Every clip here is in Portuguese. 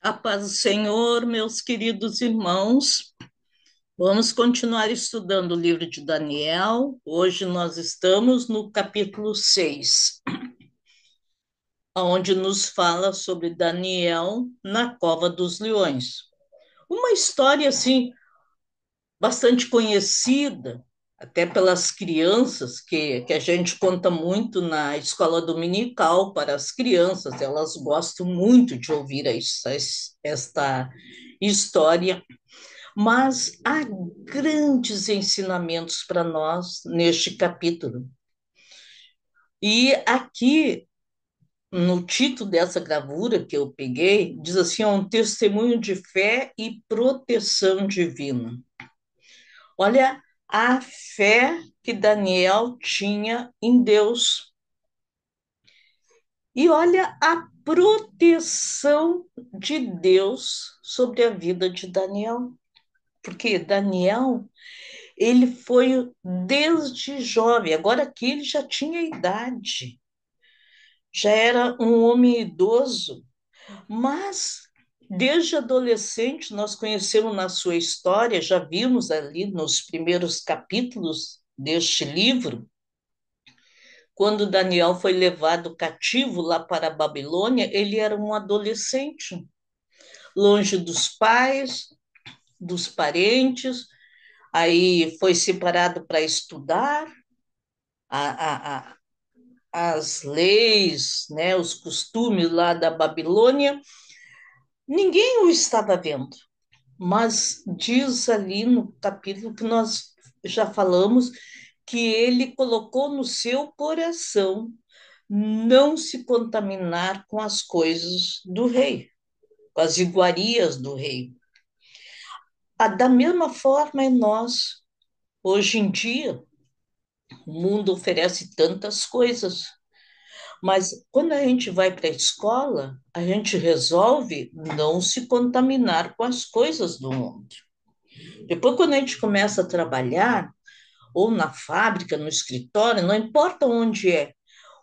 A paz do Senhor, meus queridos irmãos. Vamos continuar estudando o livro de Daniel. Hoje nós estamos no capítulo 6, onde nos fala sobre Daniel na cova dos leões. Uma história assim bastante conhecida, até pelas crianças, que a gente conta muito na escola dominical para as crianças. Elas gostam muito de ouvir esta história. Mas há grandes ensinamentos para nós neste capítulo. E aqui, no título dessa gravura que eu peguei, diz assim: é um testemunho de fé e proteção divina. Olha a fé que Daniel tinha em Deus. E olha a proteção de Deus sobre a vida de Daniel. Porque Daniel, ele foi desde jovem, agora aqui ele já tinha idade, já era um homem idoso, mas desde adolescente nós conhecemos na sua história, já vimos ali nos primeiros capítulos deste livro, quando Daniel foi levado cativo lá para a Babilônia, ele era um adolescente, longe dos pais, dos parentes, aí foi separado para estudar, a, a, as leis, né, os costumes lá da Babilônia, ninguém o estava vendo. Mas diz ali no capítulo que nós já falamos que ele colocou no seu coração não se contaminar com as coisas do rei, com as iguarias do rei. Da mesma forma, nós, hoje em dia, o mundo oferece tantas coisas. Mas quando a gente vai para a escola, a gente resolve não se contaminar com as coisas do mundo. Depois, quando a gente começa a trabalhar, ou na fábrica, no escritório, não importa onde é,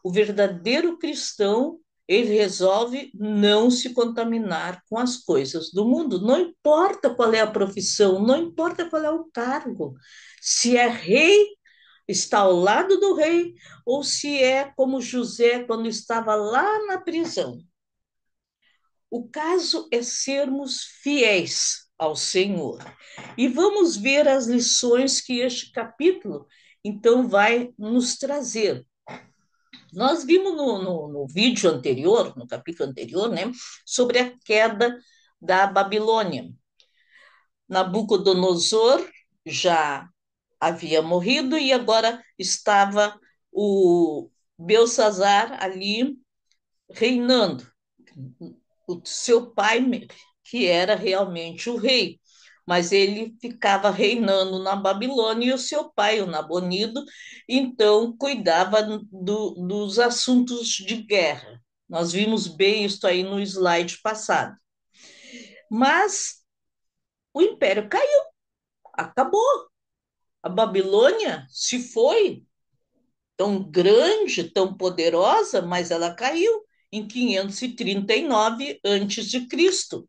o verdadeiro cristão, ele resolve não se contaminar com as coisas do mundo. Não importa qual é a profissão, não importa qual é o cargo. Se é rei, está ao lado do rei, ou se é como José quando estava lá na prisão. O caso é sermos fiéis ao Senhor. E vamos ver as lições que este capítulo, então, vai nos trazer. Nós vimos no vídeo anterior, no capítulo anterior, né, sobre a queda da Babilônia. Nabucodonosor já havia morrido e agora estava o Belsazar ali reinando. O seu pai, que era realmente o rei, mas ele ficava reinando na Babilônia e o seu pai, o Nabonido, então cuidava dos assuntos de guerra. Nós vimos bem isso aí no slide passado. Mas o império caiu, acabou. A Babilônia se foi, tão grande, tão poderosa, mas ela caiu em 539 antes de Cristo.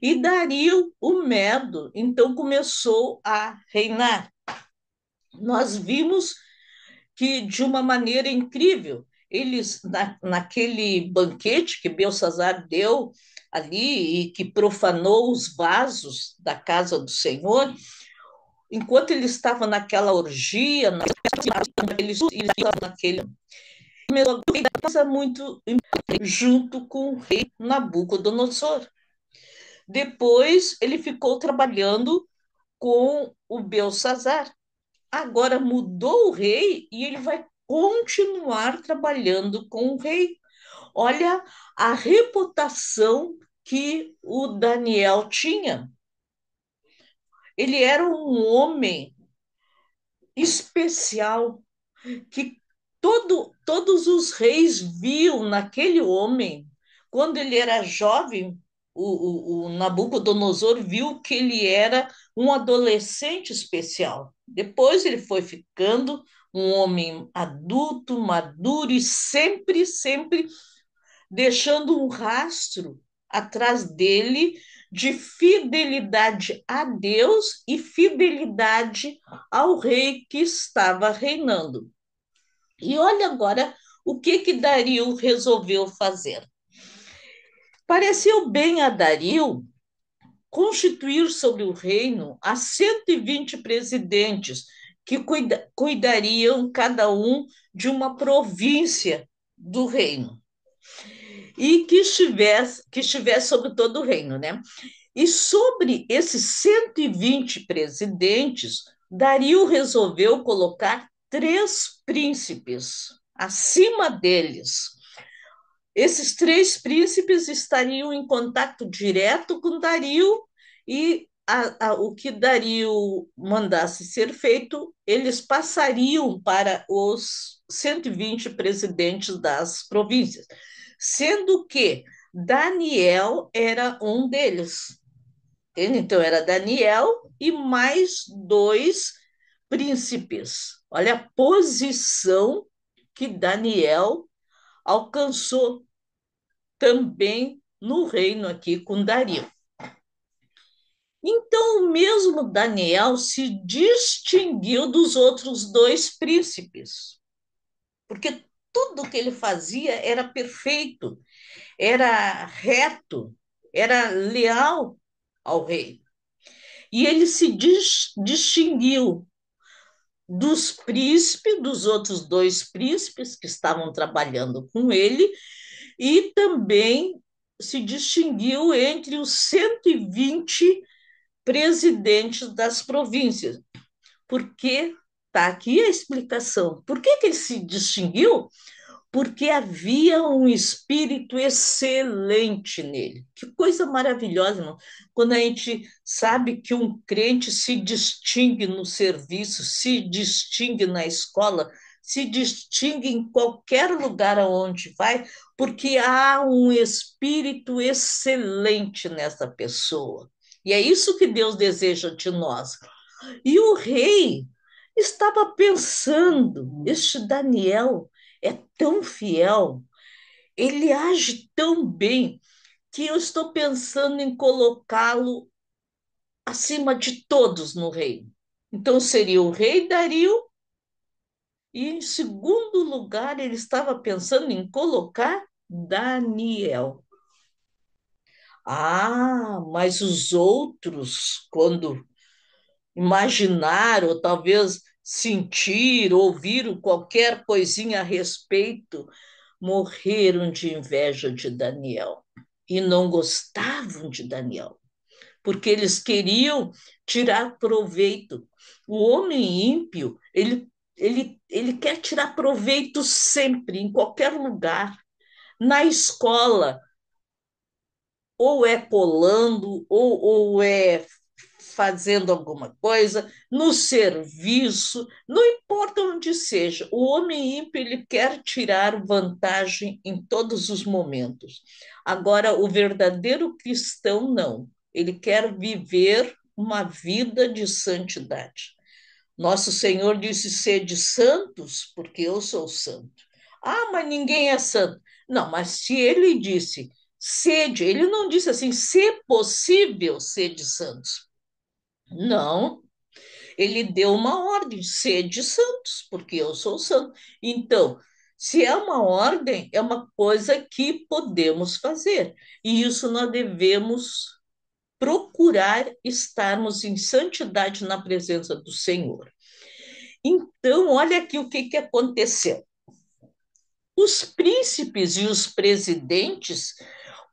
E Dario, o Medo, então começou a reinar. Nós vimos que, de uma maneira incrível, eles, naquele banquete que Belsazar deu ali e que profanou os vasos da casa do Senhor, enquanto ele estava naquela orgia, ele estava naquele coisa muito junto com o rei Nabucodonosor. Depois ele ficou trabalhando com o Belsazar. Agora mudou o rei e ele vai continuar trabalhando com o rei. Olha a reputação que o Daniel tinha. Ele era um homem especial que todos os reis viam naquele homem. Quando ele era jovem, o Nabucodonosor viu que ele era um adolescente especial. Depois ele foi ficando um homem adulto, maduro e sempre deixando um rastro atrás dele de fidelidade a Deus e fidelidade ao rei que estava reinando. E olha agora o que Dario resolveu fazer. Pareceu bem a Dario constituir sobre o reino a 120 presidentes que cuidariam cada um de uma província do reino e que estivesse sobre todo o reino, né? E sobre esses 120 presidentes, Dario resolveu colocar três príncipes acima deles. Esses três príncipes estariam em contato direto com Dario e o que Dario mandasse ser feito, eles passariam para os 120 presidentes das províncias, sendo que Daniel era um deles. Entende? Então, era Daniel e mais dois príncipes. Olha a posição que Daniel alcançou também no reino aqui com Dario. Então, o mesmo Daniel se distinguiu dos outros dois príncipes, porque tudo que ele fazia era perfeito, era reto, era leal ao rei. E ele se distinguiu dos príncipes, dos outros dois príncipes que estavam trabalhando com ele, e também se distinguiu entre os 120 presidentes das províncias. Porque está aqui a explicação. Por que ele se distinguiu? Porque havia um espírito excelente nele. Que coisa maravilhosa, irmão. Quando a gente sabe que um crente se distingue no serviço, se distingue na escola, se distingue em qualquer lugar aonde vai, porque há um espírito excelente nessa pessoa. E é isso que Deus deseja de nós. E o rei estava pensando: este Daniel é tão fiel, ele age tão bem, que eu estou pensando em colocá-lo acima de todos no reino. Então seria o rei Dario, e em segundo lugar ele estava pensando em colocar Daniel. Ah, mas os outros, quando imaginar ou talvez sentir, ouvir qualquer coisinha a respeito, morreram de inveja de Daniel e não gostavam de Daniel, porque eles queriam tirar proveito. O homem ímpio, ele quer tirar proveito sempre, em qualquer lugar. Na escola, ou é colando, ou é fazendo alguma coisa, no serviço, não importa onde seja, o homem ímpio ele quer tirar vantagem em todos os momentos. Agora, o verdadeiro cristão não, ele quer viver uma vida de santidade. Nosso Senhor disse: sede santos, porque eu sou santo. Ah, mas ninguém é santo. Não, mas se ele disse sede, ele não disse assim, se possível, sede santos. Não, ele deu uma ordem, sede santos, porque eu sou santo. Então, se é uma ordem, é uma coisa que podemos fazer. E isso nós devemos procurar estarmos em santidade na presença do Senhor. Então, olha aqui o que aconteceu. Os príncipes e os presidentes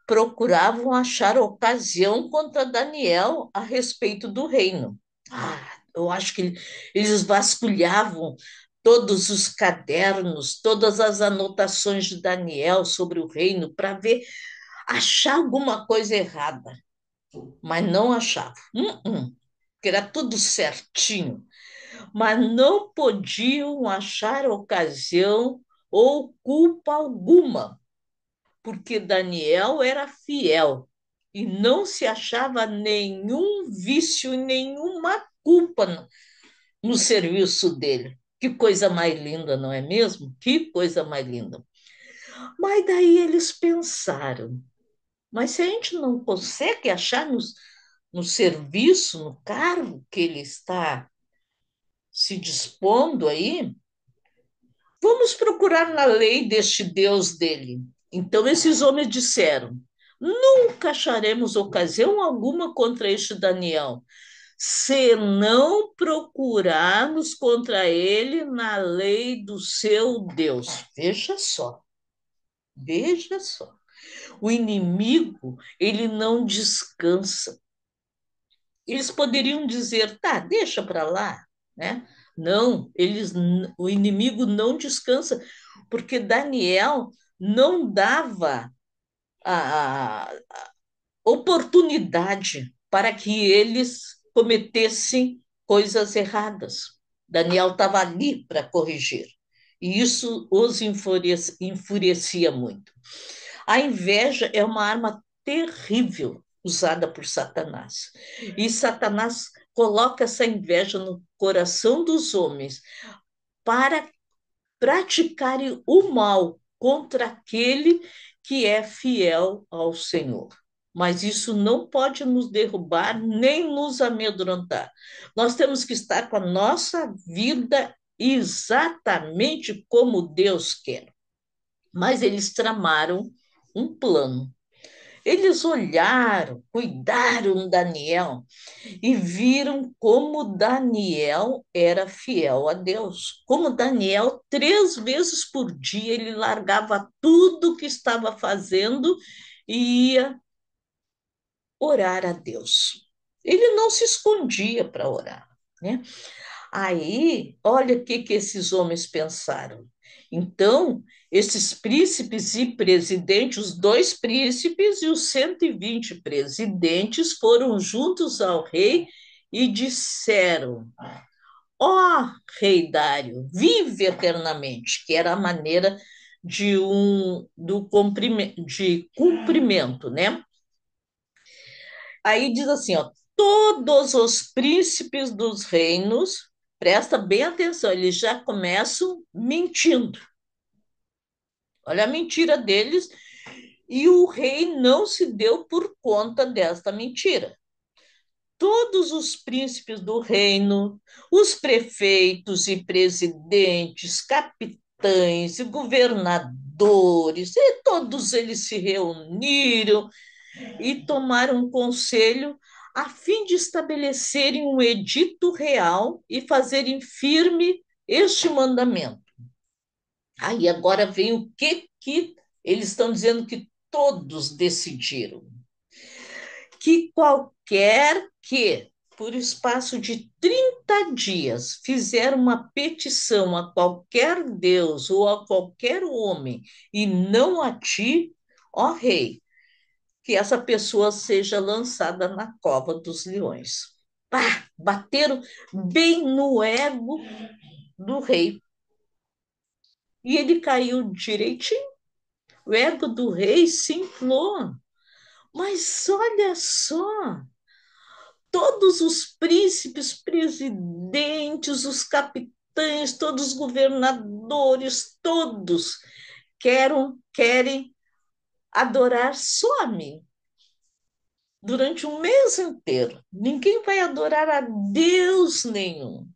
procuravam achar ocasião contra Daniel a respeito do reino. Eu acho que eles vasculhavam todos os cadernos, todas as anotações de Daniel sobre o reino para ver, achar alguma coisa errada, mas não achavam. Porque era tudo certinho, mas não podiam achar ocasião ou culpa alguma, porque Daniel era fiel e não se achava nenhum vício, nenhuma culpa no serviço dele. Que coisa mais linda, não é mesmo? Que coisa mais linda. Mas daí eles pensaram: Mas se a gente não consegue achar no serviço, no cargo que ele está se dispondo aí, vamos procurar na lei deste Deus dele. Então esses homens disseram: nunca acharemos ocasião alguma contra este Daniel, se não procurarmos contra ele na lei do seu Deus. Veja só, veja só. O inimigo, ele não descansa. Eles poderiam dizer, tá, deixa para lá, né? Não, o inimigo não descansa, porque Daniel não dava a oportunidade para que eles cometessem coisas erradas. Daniel estava ali para corrigir. E isso os enfurecia muito. A inveja é uma arma terrível usada por Satanás. E Satanás coloca essa inveja no coração dos homens para praticarem o mal contra aquele que é fiel ao Senhor. Mas isso não pode nos derrubar nem nos amedrontar. Nós temos que estar com a nossa vida exatamente como Deus quer. Mas eles tramaram um plano. Eles olharam, cuidaram Daniel e viram como Daniel era fiel a Deus. Como Daniel, 3 vezes por dia, ele largava tudo que estava fazendo e ia orar a Deus. Ele não se escondia para orar, né? Aí, olha o que esses homens pensaram. Então, esses príncipes e presidentes, os 2 príncipes e os 120 presidentes foram juntos ao rei e disseram: ó rei Dário, vive eternamente, que era a maneira de cumprimento, né? Aí diz assim, ó, todos os príncipes dos reinos, presta bem atenção, eles já começam mentindo. Olha a mentira deles, e o rei não se deu por conta desta mentira. Todos os príncipes do reino, os prefeitos e presidentes, capitães e governadores, e todos eles se reuniram e tomaram um conselho a fim de estabelecerem um edito real e fazerem firme este mandamento. Aí agora vem o que eles estão dizendo que todos decidiram. Que qualquer que, por espaço de 30 dias, fizer uma petição a qualquer Deus ou a qualquer homem, e não a ti, ó rei, que essa pessoa seja lançada na cova dos leões. Pá, bateram bem no ego do rei. E ele caiu direitinho. O ego do rei se inflou. Mas olha só, todos os príncipes, presidentes, os capitães, todos os governadores, todos querem adorar só a mim. Durante um mês inteiro. Ninguém vai adorar a Deus nenhum.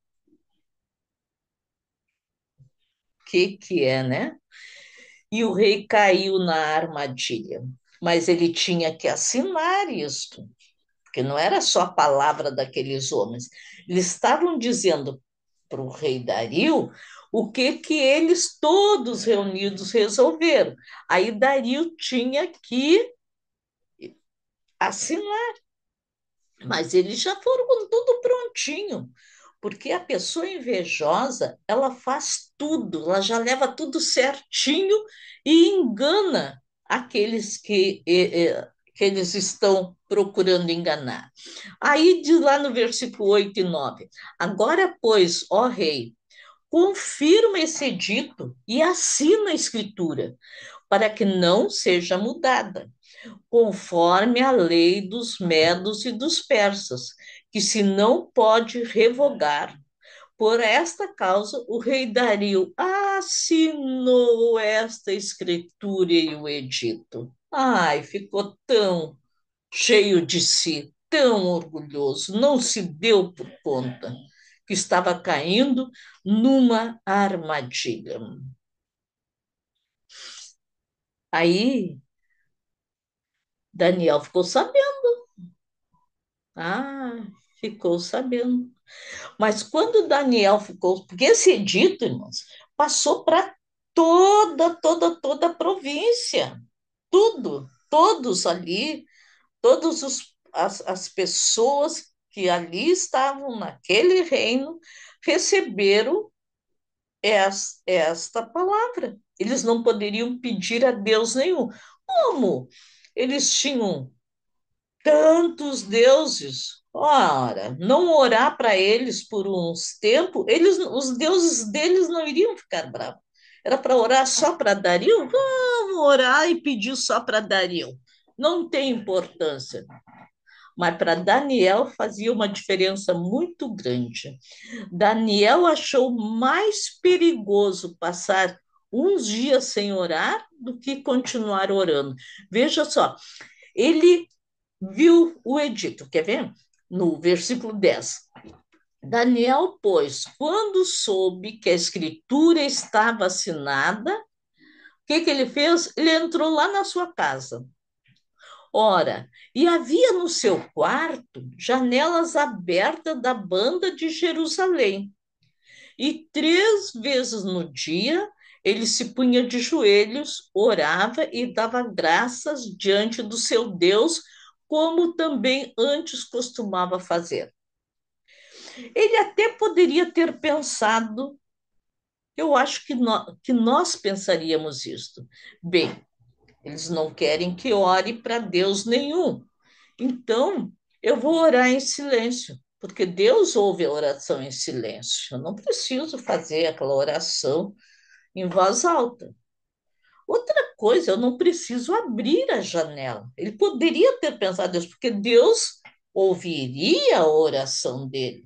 Que é, né? E o rei caiu na armadilha. Mas ele tinha que assinar isto, porque não era só a palavra daqueles homens. Eles estavam dizendo para o rei Dario o que eles todos reunidos resolveram. Aí Dario tinha que assinar. Mas eles já foram com tudo prontinho, porque a pessoa invejosa, ela faz tudo, ela já leva tudo certinho e engana aqueles que eles estão procurando enganar. Aí diz lá no versículo 8 e 9: agora, pois, ó rei, confirma esse edito e assina a escritura, para que não seja mudada conforme a lei dos medos e dos persas, que se não pode revogar. Por esta causa, o rei Dario assinou esta escritura e o edito. Ai, ficou tão cheio de si, tão orgulhoso, não se deu por conta que estava caindo numa armadilha. Aí Daniel ficou sabendo. Ah, ficou sabendo. Mas quando Daniel ficou, porque esse edito, irmãos, passou para toda a província, tudo, todos ali, as pessoas que ali estavam naquele reino receberam esta palavra. Eles não poderiam pedir a Deus nenhum. Como? Eles tinham tantos deuses. Ora, não orar para eles por uns tempos, os deuses deles não iriam ficar bravos. Era para orar só para Dario? Vamos orar e pedir só para Dario. Não tem importância. Mas para Daniel fazia uma diferença muito grande. Daniel achou mais perigoso passar uns dias sem orar do que continuar orando. Veja só, ele viu o edito, quer ver? No versículo 10. Daniel, pois, quando soube que a escritura estava assinada, o que ele fez? Ele entrou lá na sua casa. Ora, e havia no seu quarto janelas abertas da banda de Jerusalém. E 3 vezes no dia ele se punha de joelhos, orava e dava graças diante do seu Deus, como também antes costumava fazer. Ele até poderia ter pensado, eu acho que nós pensaríamos isto. Bem, eles não querem que ore para Deus nenhum. Então, eu vou orar em silêncio, porque Deus ouve a oração em silêncio. Eu não preciso fazer aquela oração em voz alta. Outra coisa, eu não preciso abrir a janela. Ele poderia ter pensado isso, porque Deus ouviria a oração dele,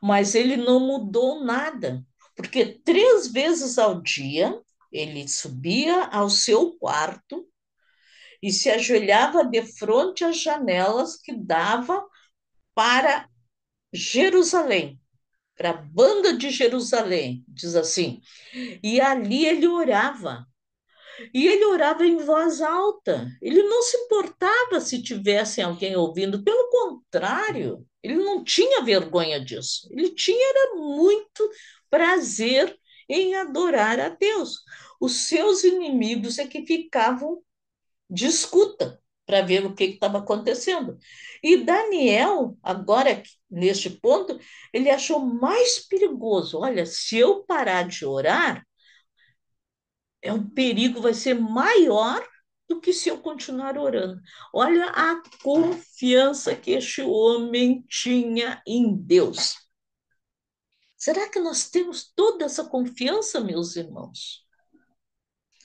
mas ele não mudou nada, porque 3 vezes ao dia ele subia ao seu quarto e se ajoelhava de frente às janelas que dava para Jerusalém, para a banda de Jerusalém, diz assim. E ali ele orava. E ele orava em voz alta. Ele não se importava se tivesse alguém ouvindo. Pelo contrário, ele não tinha vergonha disso. Ele tinha era muito prazer em adorar a Deus. Os seus inimigos é que ficavam de escuta para ver o que estava acontecendo. E Daniel, agora neste ponto, ele achou mais perigoso. Olha, se eu parar de orar, o perigo vai ser maior do que se eu continuar orando. Olha a confiança que este homem tinha em Deus. Será que nós temos toda essa confiança, meus irmãos?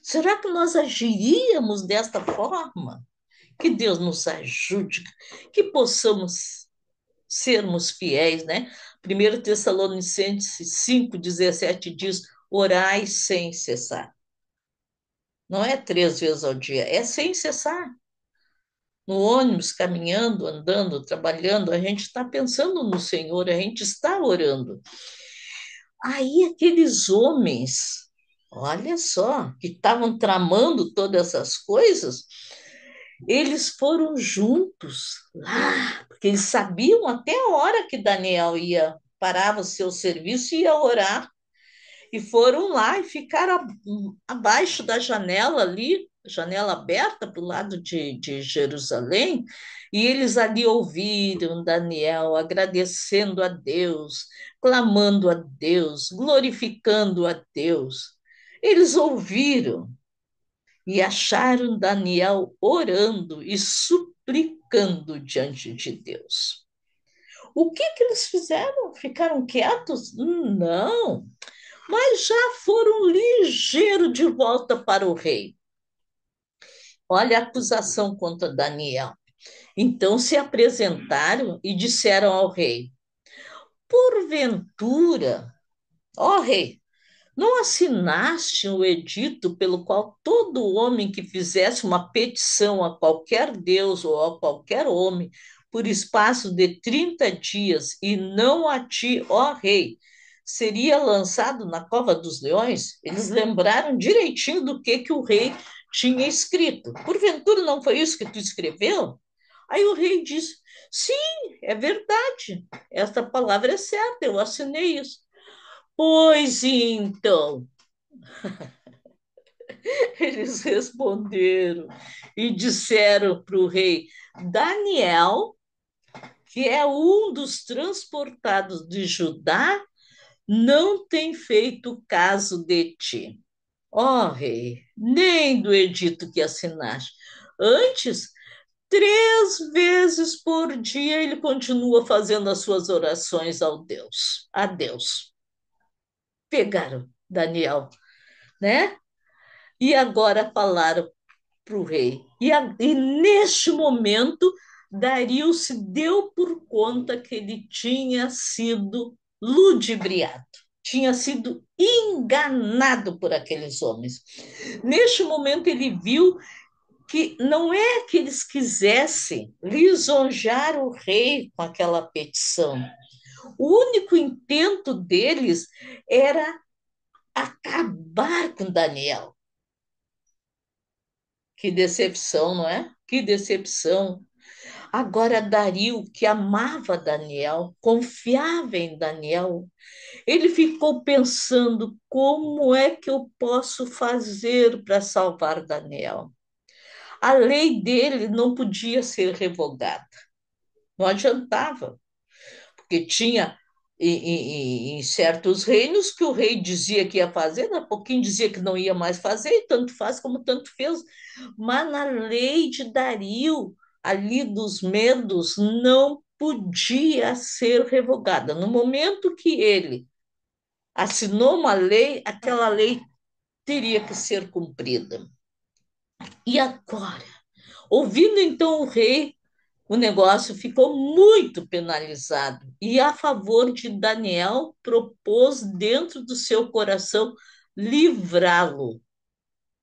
Será que nós agiríamos desta forma? Que Deus nos ajude, que possamos sermos fiéis, né? 1 Tessalonicenses 5,17 diz: orai sem cessar. Não é 3 vezes ao dia, é sem cessar. No ônibus, caminhando, andando, trabalhando, a gente está pensando no Senhor, a gente está orando. Aí aqueles homens, olha só, que estavam tramando todas essas coisas, eles foram juntos lá, porque eles sabiam até a hora que Daniel ia parava o seu serviço e ia orar. E foram lá e ficaram abaixo da janela ali, janela aberta para o lado de Jerusalém, e eles ali ouviram Daniel agradecendo a Deus, clamando a Deus, glorificando a Deus. Eles ouviram e acharam Daniel orando e suplicando diante de Deus. O que que eles fizeram? Ficaram quietos? Não, mas já foram ligeiro de volta para o rei. Olha a acusação contra Daniel. Então se apresentaram e disseram ao rei: porventura, ó rei, Não assinaste o edito pelo qual todo homem que fizesse uma petição a qualquer Deus ou a qualquer homem por espaço de 30 dias e não a ti, ó rei, seria lançado na cova dos leões? Eles lembraram direitinho do que o rei tinha escrito. Porventura não foi isso que tu escreveu? Aí o rei disse: sim, é verdade. Esta palavra é certa, eu assinei isso. Pois então, eles responderam e disseram para o rei: Daniel, que é um dos transportados de Judá, não tem feito caso de ti. Ó rei, nem do edito que assinaste. Antes, 3 vezes por dia ele continua fazendo as suas orações ao Deus, a Deus. Pegaram Daniel, né? E agora falaram para o rei. E neste momento, Dario se deu por conta que ele tinha sido ludibriado, tinha sido enganado por aqueles homens. Neste momento, ele viu que não é que eles quisessem lisonjar o rei com aquela petição. O único intento deles era acabar com Daniel. Que decepção, não é? Que decepção. Agora, Dario, que amava Daniel, confiava em Daniel, ele ficou pensando: como é que eu posso fazer para salvar Daniel? A lei dele não podia ser revogada, não adiantava, porque tinha em certos reinos que o rei dizia que ia fazer, daqui a pouquinho dizia que não ia mais fazer, e tanto faz como tanto fez. Mas na lei de Dario, ali dos Medos, não podia ser revogada. No momento que ele assinou uma lei, aquela lei teria que ser cumprida. E agora, ouvindo então o rei, o negócio ficou muito penalizado e a favor de Daniel propôs dentro do seu coração livrá-lo.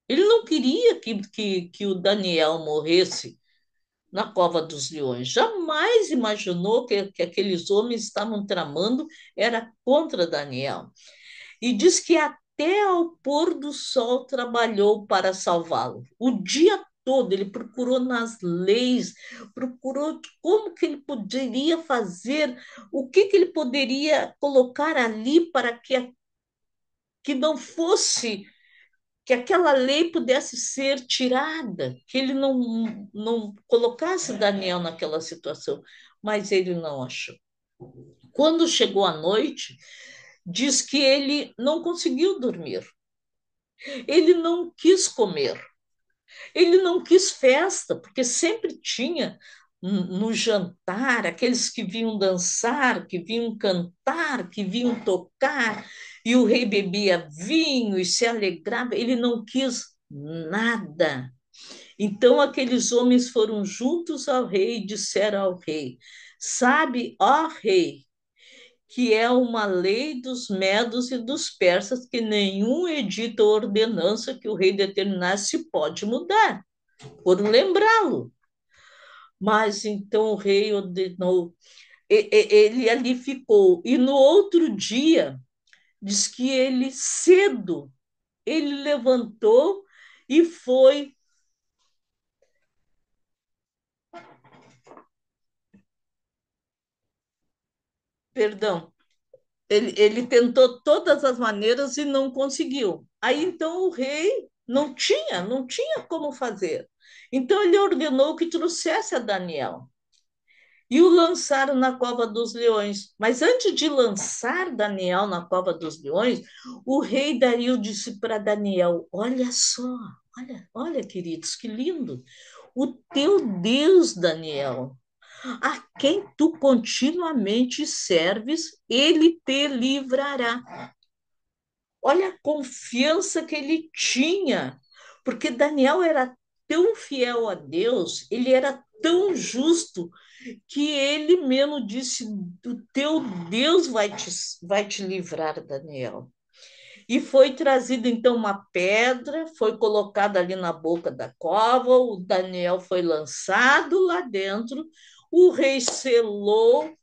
Ele não queria que o Daniel morresse na cova dos leões. Jamais imaginou que aqueles homens estavam tramando era contra Daniel. E diz que até ao pôr do sol trabalhou para salvá-lo. O dia todo ele procurou nas leis, procurou como que ele poderia fazer, o que ele poderia colocar ali para que não fosse, que aquela lei pudesse ser tirada, que ele não colocasse Daniel naquela situação, mas ele não achou. Quando chegou a noite, diz que ele não conseguiu dormir, ele não quis comer, ele não quis festa, porque sempre tinha no jantar aqueles que vinham dançar, que vinham cantar, que vinham tocar, e o rei bebia vinho e se alegrava, ele não quis nada. Então aqueles homens foram juntos ao rei e disseram ao rei: Sabe, ó rei, que é uma lei dos medos e dos persas que nenhum edito ou ordenança que o rei determinasse pode mudar, por lembrá-lo. Mas então o rei ordenou, ele ali ficou. E no outro dia, diz que ele cedo, ele levantou e foi, perdão, ele tentou todas as maneiras e não conseguiu. Aí então o rei não tinha como fazer. Então ele ordenou que trouxesse a Daniel e o lançaram na cova dos leões. Mas antes de lançar Daniel na cova dos leões, o rei Dario disse para Daniel: Olha só, olha, olha, queridos, que lindo! O teu Deus, Daniel, a quem tu continuamente serves, ele te livrará. Olha a confiança que ele tinha, porque Daniel era tão fiel a Deus, ele era tão justo, que ele mesmo disse: O teu Deus vai te livrar, Daniel. E foi trazida então uma pedra, foi colocada ali na boca da cova, o Daniel foi lançado lá dentro, o rei selou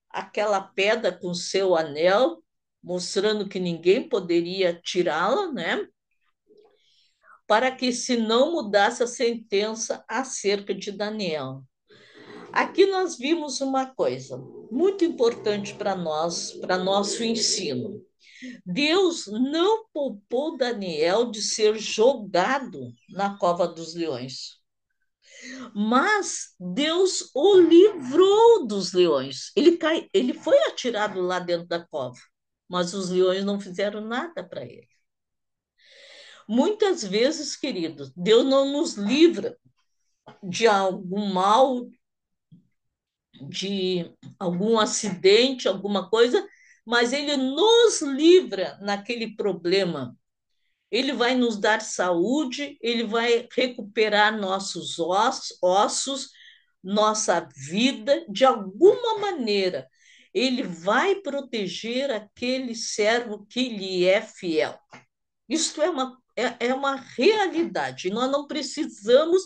aquela pedra com seu anel, mostrando que ninguém poderia tirá-la, né? Para que se não mudasse a sentença acerca de Daniel. Aqui nós vimos uma coisa muito importante para nosso ensino. Deus não poupou Daniel de ser jogado na cova dos leões, mas Deus o livrou dos leões. Ele foi atirado lá dentro da cova, mas os leões não fizeram nada para ele. Muitas vezes, queridos, Deus não nos livra de algum mal, de algum acidente, alguma coisa, mas ele nos livra naquele problema. Ele vai nos dar saúde, ele vai recuperar nossos ossos, nossa vida, de alguma maneira. Ele vai proteger aquele servo que lhe é fiel. Isto é uma realidade. Nós não precisamos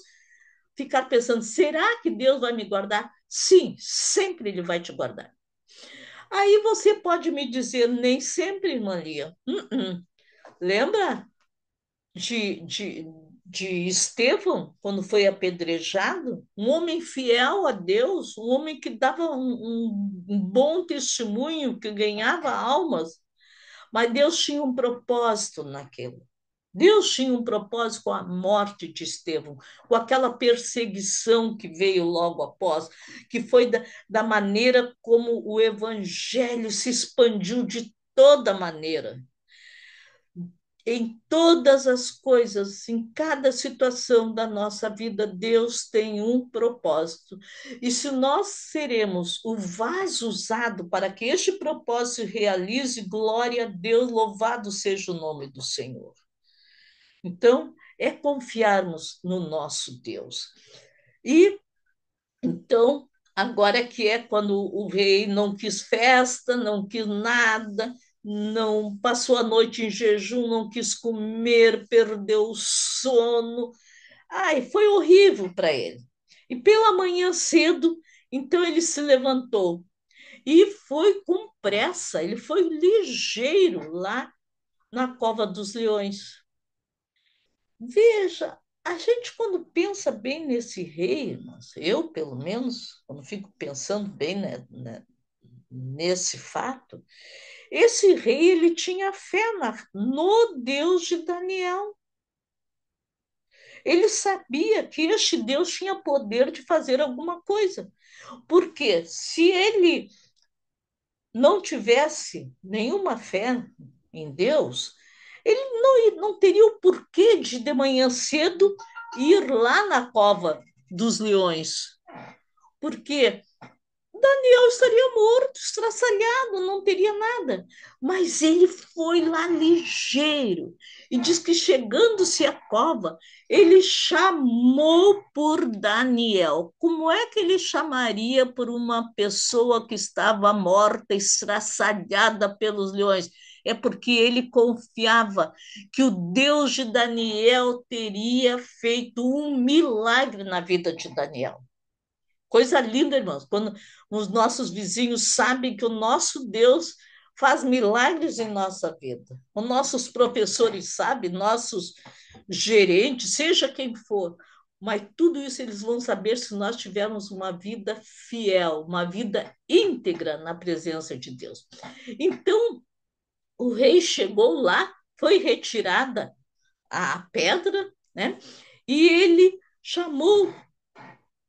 ficar pensando: será que Deus vai me guardar? Sim, sempre Ele vai te guardar. Aí você pode me dizer: nem sempre, irmã Lia. Lembra de, de, de Estevão, quando foi apedrejado? Um homem fiel a Deus, um homem que dava um bom testemunho, que ganhava almas. Mas Deus tinha um propósito naquilo. Deus tinha um propósito com a morte de Estevão, com aquela perseguição que veio logo após, que foi da maneira como o evangelho se expandiu de toda maneira. Em todas as coisas, em cada situação da nossa vida, Deus tem um propósito. E se nós seremos o vaso usado para que este propósito se realize, glória a Deus, louvado seja o nome do Senhor. Então, é confiarmos no nosso Deus. E então, agora que é quando o rei não quis festa, não quis nada, não passou a noite em jejum, não quis comer, perdeu o sono. Ai, foi horrível para ele. E pela manhã cedo, então ele se levantou e foi com pressa, ele foi ligeiro lá na cova dos leões. Veja, a gente quando pensa bem nesse rei, irmãos, eu pelo menos, quando fico pensando bem nesse fato, esse rei ele tinha fé no Deus de Daniel. Ele sabia que este Deus tinha poder de fazer alguma coisa. Porque se ele não tivesse nenhuma fé em Deus, ele não teria o porquê de manhã cedo ir lá na cova dos leões. Porque Daniel estaria morto, estraçalhado, não teria nada. Mas ele foi lá ligeiro. E diz que chegando-se à cova, ele chamou por Daniel. Como é que ele chamaria por uma pessoa que estava morta, estraçalhada pelos leões? É porque ele confiava que o Deus de Daniel teria feito um milagre na vida de Daniel. Coisa linda, irmãos, quando os nossos vizinhos sabem que o nosso Deus faz milagres em nossa vida. Os nossos professores sabem, nossos gerentes, seja quem for, mas tudo isso eles vão saber se nós tivermos uma vida fiel, uma vida íntegra na presença de Deus. Então, o rei chegou lá, foi retirada a pedra, né? E ele chamou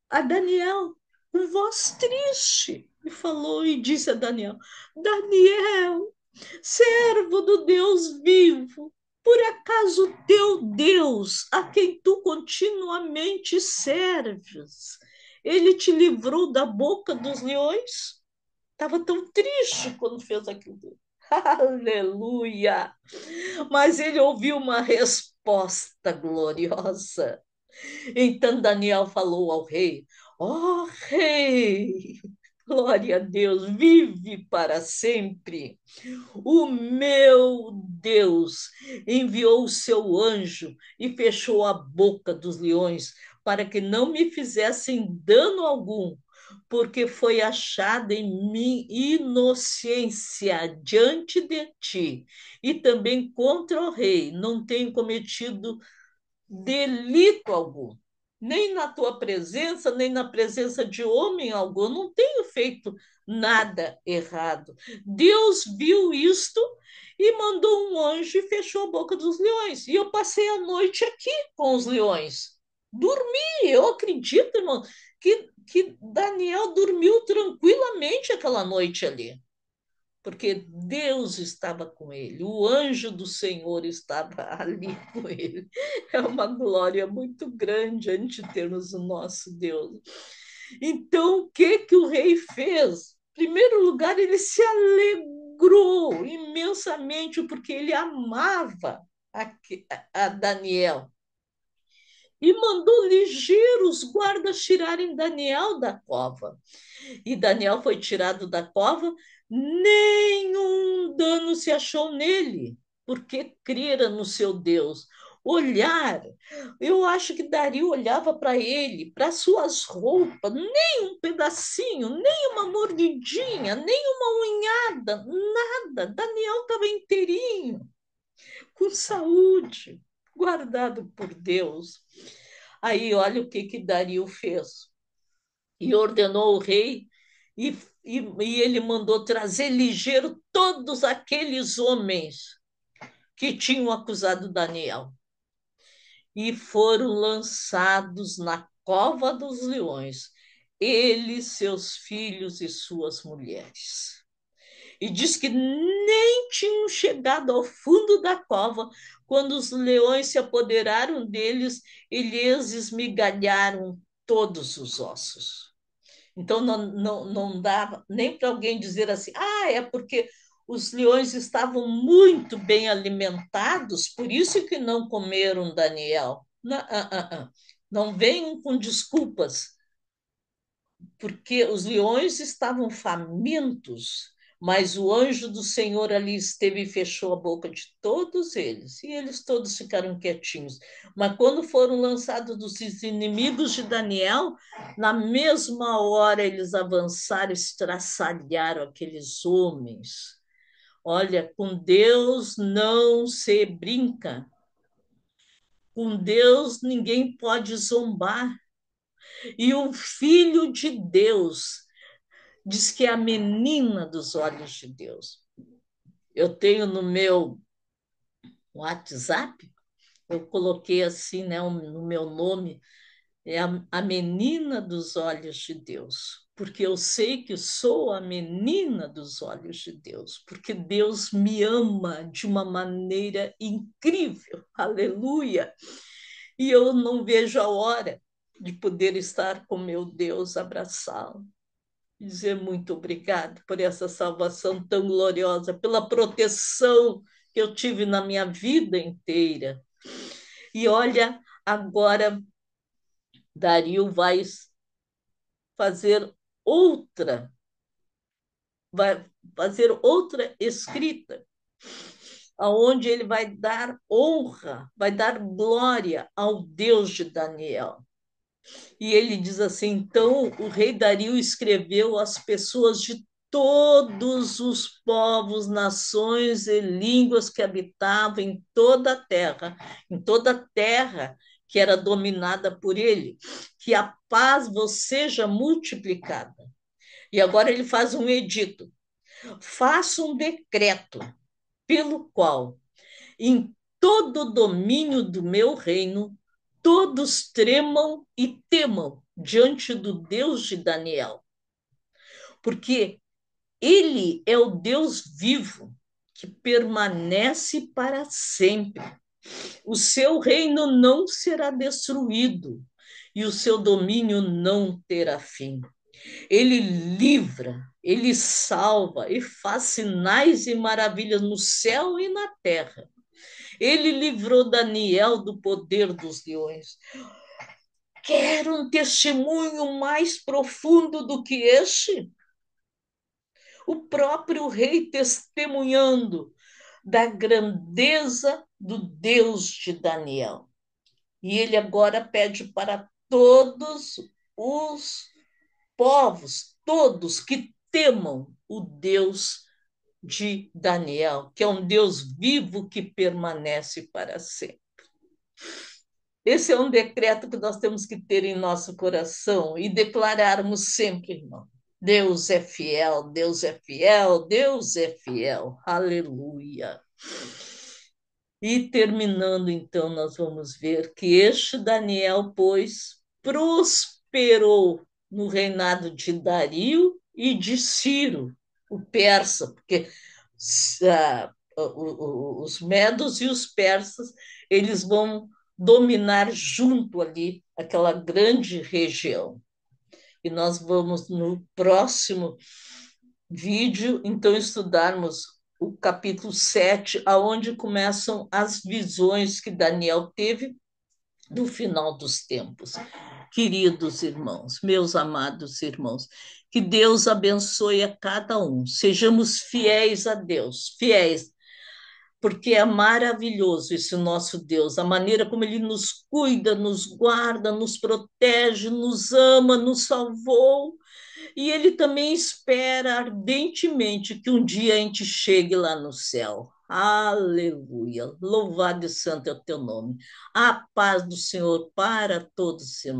a Daniel com voz triste e falou e disse a Daniel: Daniel, servo do Deus vivo, por acaso teu Deus, a quem tu continuamente serves, ele te livrou da boca dos leões? Estava tão triste quando fez aquilo. Aleluia! Mas ele ouviu uma resposta gloriosa. Então Daniel falou ao rei: Ó rei, Glória a Deus, vive para sempre. O meu Deus enviou o seu anjo e fechou a boca dos leões para que não me fizessem dano algum, porque foi achada em mim inocência diante de ti, e também contra o rei não tenho cometido delito algum. Nem na tua presença, nem na presença de homem algum. Eu não tenho feito nada errado. Deus viu isto e mandou um anjo e fechou a boca dos leões. E eu passei a noite aqui com os leões. Dormi, eu acredito, irmão, que Daniel dormiu tranquilamente aquela noite ali, porque Deus estava com ele, o anjo do Senhor estava ali com ele. É uma glória muito grande a gente termos o nosso Deus. Então, o que que o rei fez? Em primeiro lugar, ele se alegrou imensamente, porque ele amava a Daniel e mandou ligeiros guardas tirarem Daniel da cova. E Daniel foi tirado da cova, nenhum dano se achou nele, porque crera no seu Deus. Olhar, eu acho que Dario olhava para ele, para suas roupas, nem um pedacinho, nem uma mordidinha, nem uma unhada, nada. Daniel estava inteirinho, com saúde, guardado por Deus. Aí olha o que que Dario fez e ordenou o rei, e, e ele mandou trazer ligeiro todos aqueles homens que tinham acusado Daniel e foram lançados na cova dos leões, ele, seus filhos e suas mulheres. E diz que nem tinham chegado ao fundo da cova quando os leões se apoderaram deles e lhes esmigalharam todos os ossos. Então, não dava nem para alguém dizer assim, é porque os leões estavam muito bem alimentados, por isso que não comeram Daniel. Não, não venham com desculpas, porque os leões estavam famintos, mas o anjo do Senhor ali esteve e fechou a boca de todos eles, e eles todos ficaram quietinhos. Mas quando foram lançados os inimigos de Daniel, na mesma hora eles avançaram, estraçalharam aqueles homens. Olha, com Deus não se brinca. Com Deus ninguém pode zombar. E o Filho de Deus diz que é a menina dos olhos de Deus. Eu tenho no meu WhatsApp, eu coloquei assim, né, no meu nome, é a menina dos olhos de Deus, porque eu sei que sou a menina dos olhos de Deus, porque Deus me ama de uma maneira incrível, aleluia, e eu não vejo a hora de poder estar com meu Deus, abraçá-lo, dizer muito obrigado por essa salvação tão gloriosa, pela proteção que eu tive na minha vida inteira. E olha, agora Dario fazer outra, vai fazer outra escrita, aonde ele vai dar honra, vai dar glória ao Deus de Daniel. E ele diz assim: então o rei Dario escreveu às pessoas de todos os povos, nações e línguas que habitavam em toda a terra que era dominada por ele, que a paz vos seja multiplicada. E agora ele faz um edito: faça um decreto pelo qual em todo o domínio do meu reino, todos tremam e temam diante do Deus de Daniel, porque ele é o Deus vivo que permanece para sempre. O seu reino não será destruído e o seu domínio não terá fim. Ele livra, ele salva e faz sinais e maravilhas no céu e na terra. Ele livrou Daniel do poder dos leões. Quer um testemunho mais profundo do que este? o próprio rei testemunhando da grandeza do Deus de Daniel. E ele agora pede para todos os povos, todos que temam o Deus de Daniel, que é um Deus vivo que permanece para sempre. Esse é um decreto que nós temos que ter em nosso coração e declararmos sempre, irmão. Deus é fiel, Deus é fiel, Deus é fiel. Aleluia. E terminando, então, nós vamos ver que este Daniel, pois, prosperou no reinado de Dario e de Ciro, o persa, porque os medos e os persas eles vão dominar junto ali aquela grande região. E nós vamos no próximo vídeo, então, estudarmos o capítulo 7, aonde começam as visões que Daniel teve do final dos tempos. Queridos irmãos, meus amados irmãos, que Deus abençoe a cada um. Sejamos fiéis a Deus, fiéis, porque é maravilhoso esse nosso Deus, a maneira como ele nos cuida, nos guarda, nos protege, nos ama, nos salvou. E ele também espera ardentemente que um dia a gente chegue lá no céu. Aleluia! Louvado e santo é o teu nome. A paz do Senhor para todos, irmãos.